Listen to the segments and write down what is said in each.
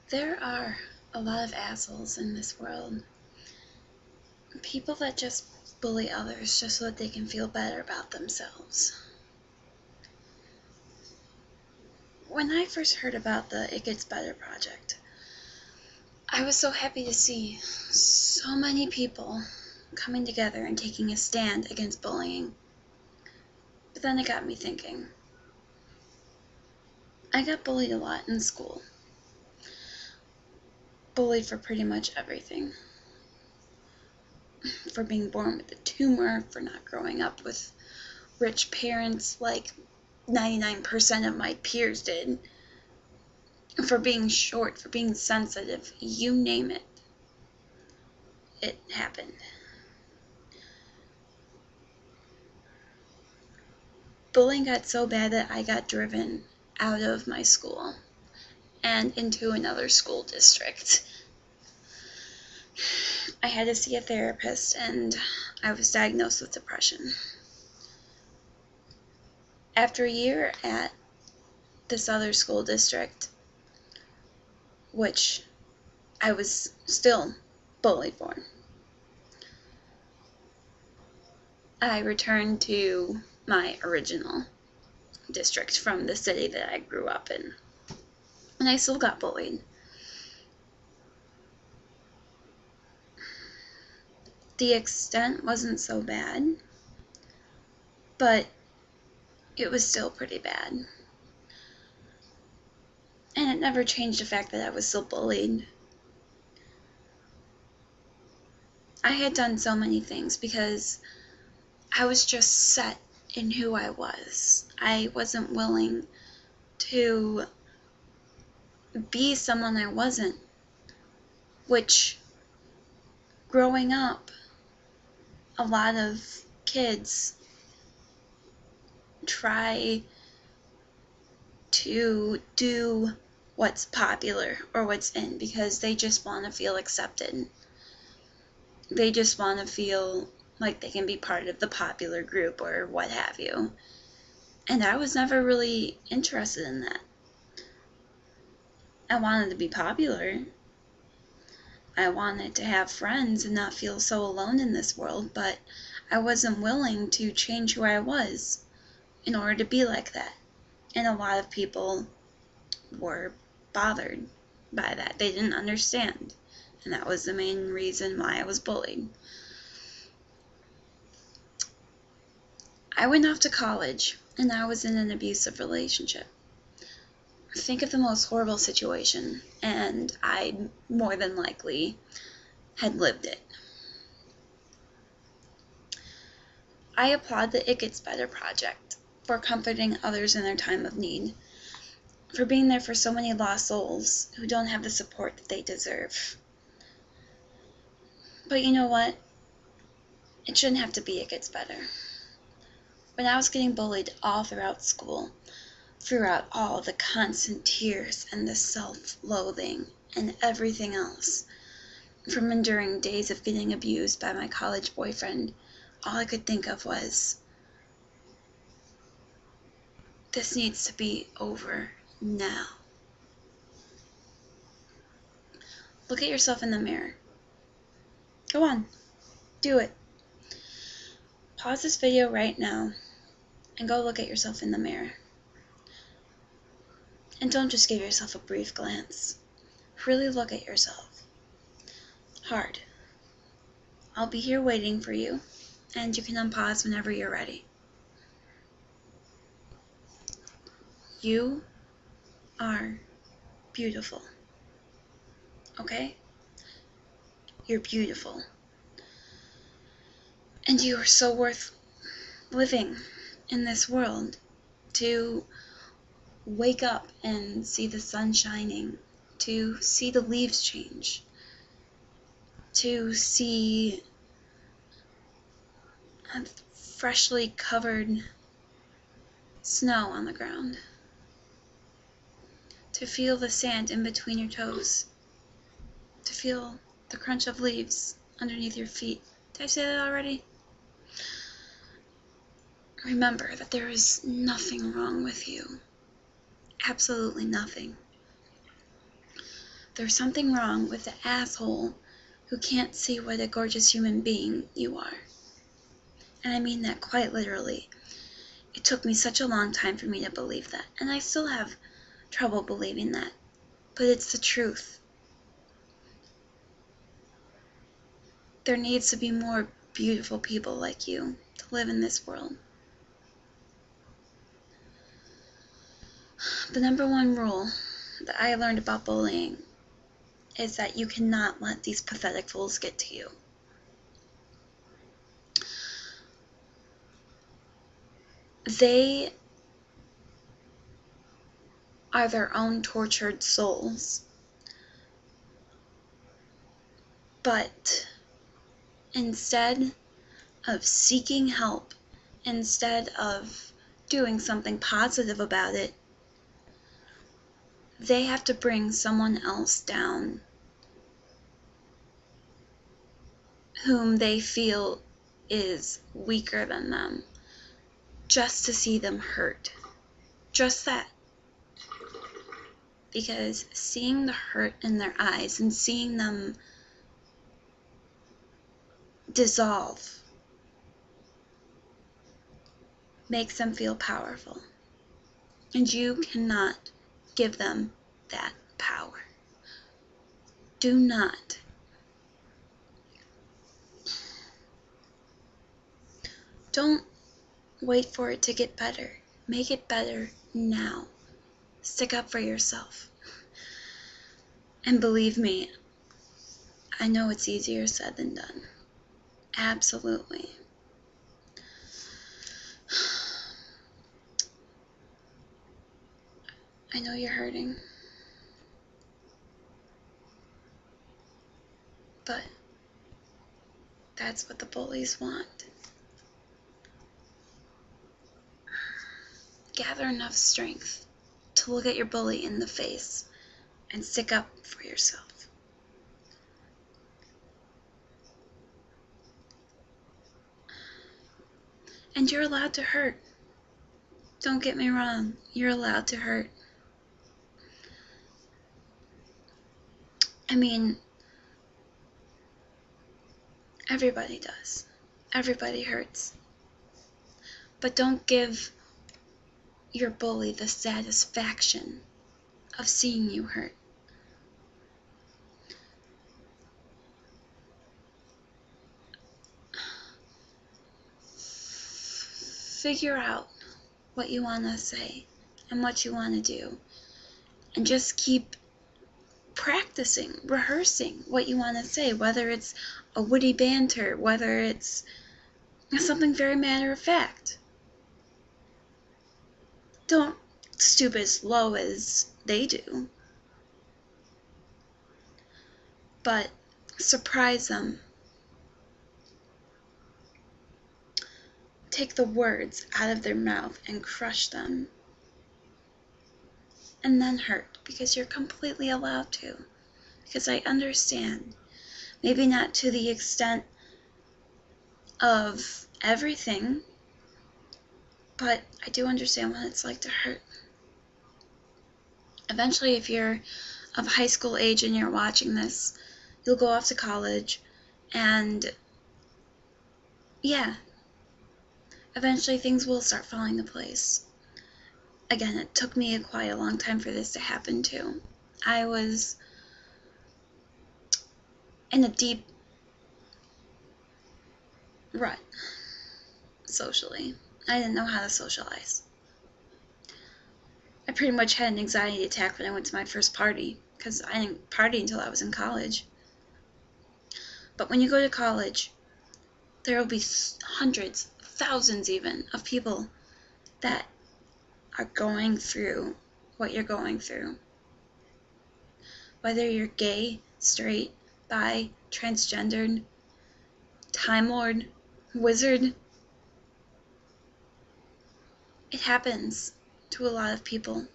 There are a lot of assholes in this world. People that just bully others just so that they can feel better about themselves. When I first heard about the It Gets Better project, I was so happy to see so many people coming together and taking a stand against bullying. But then it got me thinking. I got bullied a lot in school. Bullied for pretty much everything. For being born with a tumor, for not growing up with rich parents like 99% of my peers did, for being short, for being sensitive, you name it. It happened. Bullying got so bad that I got driven out of my school and into another school district. I had to see a therapist and I was diagnosed with depression. After a year at this other school district, which I was still bullied for, I returned to my original district from the city that I grew up in. And I still got bullied. The extent wasn't so bad, but it was still pretty bad. And it never changed the fact that I was still bullied. I had done so many things because I was just set in who I was. I wasn't willing to be someone I wasn't, which, growing up, a lot of kids try to do what's popular or what's in because they just want to feel accepted. They just want to feel like they can be part of the popular group or what have you. And I was never really interested in that. I wanted to be popular. I wanted to have friends and not feel so alone in this world, but I wasn't willing to change who I was in order to be like that. And a lot of people were bothered by that. They didn't understand. And that was the main reason why I was bullied. I went off to college, and I was in an abusive relationship. Think of the most horrible situation, and I more than likely had lived it. I applaud the It Gets Better project for comforting others in their time of need, for being there for so many lost souls who don't have the support that they deserve. But you know what? It shouldn't have to be It Gets Better. When I was getting bullied all throughout school, throughout all the constant tears and the self-loathing and everything else, from enduring days of getting abused by my college boyfriend, all I could think of was, this needs to be over now. Look at yourself in the mirror. Go on, do it. Pause this video right now and go look at yourself in the mirror. And don't just give yourself a brief glance. Really look at yourself. Hard. I'll be here waiting for you, and you can unpause whenever you're ready. You are beautiful. Okay? You're beautiful. And you are so worth living in this world. To wake up and see the sun shining, to see the leaves change, to see freshly covered snow on the ground, to feel the sand in between your toes, to feel the crunch of leaves underneath your feet. Did I say that already? Remember that there is nothing wrong with you. Absolutely nothing. there's something wrong with the asshole who can't see what a gorgeous human being you are. And I mean that quite literally. It took me such a long time for me to believe that, and I still have trouble believing that, but it's the truth. There needs to be more beautiful people like you to live in this world. The number one rule that I learned about bullying is that you cannot let these pathetic fools get to you. They are their own tortured souls. But instead of seeking help, instead of doing something positive about it, they have to bring someone else down whom they feel is weaker than them, just to see them hurt. Just that. Because seeing the hurt in their eyes and seeing them dissolve makes them feel powerful. And you cannot give them that power. Do not. Don't wait for it to get better. Make it better now. Stick up for yourself. And believe me, I know it's easier said than done. Absolutely. I know you're hurting. But that's what the bullies want. Gather enough strength to look at your bully in the face and stick up for yourself. And you're allowed to hurt. Don't get me wrong, you're allowed to hurt. I mean, everybody does. Everybody hurts. But don't give your bully the satisfaction of seeing you hurt. Figure out what you want to say and what you want to do, and just keep practicing, rehearsing what you want to say, whether it's a witty banter, whether it's something very matter of fact. Don't stoop as low as they do, but surprise them. Take the words out of their mouth and crush them. And then hurt, because you're completely allowed to. Because I understand. Maybe not to the extent of everything, but I do understand what it's like to hurt. Eventually, if you're of high school age and you're watching this, you'll go off to college, and yeah, eventually things will start falling into place. Again, it took me quite a long time for this to happen too. I was in a deep rut socially. I didn't know how to socialize. I pretty much had an anxiety attack when I went to my first party, because I didn't party until I was in college. But when you go to college, there will be hundreds, thousands even, of people that are going through what you're going through. Whether you're gay, straight, bi, transgendered, Time Lord, wizard, it happens to a lot of people.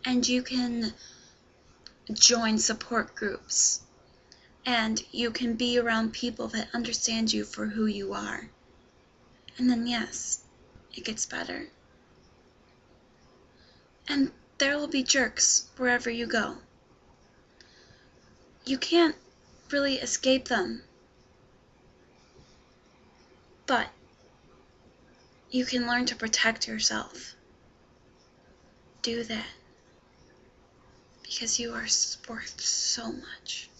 And you can join support groups, and you can be around people that understand you for who you are. And then yes, it gets better. And there will be jerks wherever you go. You can't really escape them, but you can learn to protect yourself. Do that, because you are worth so much.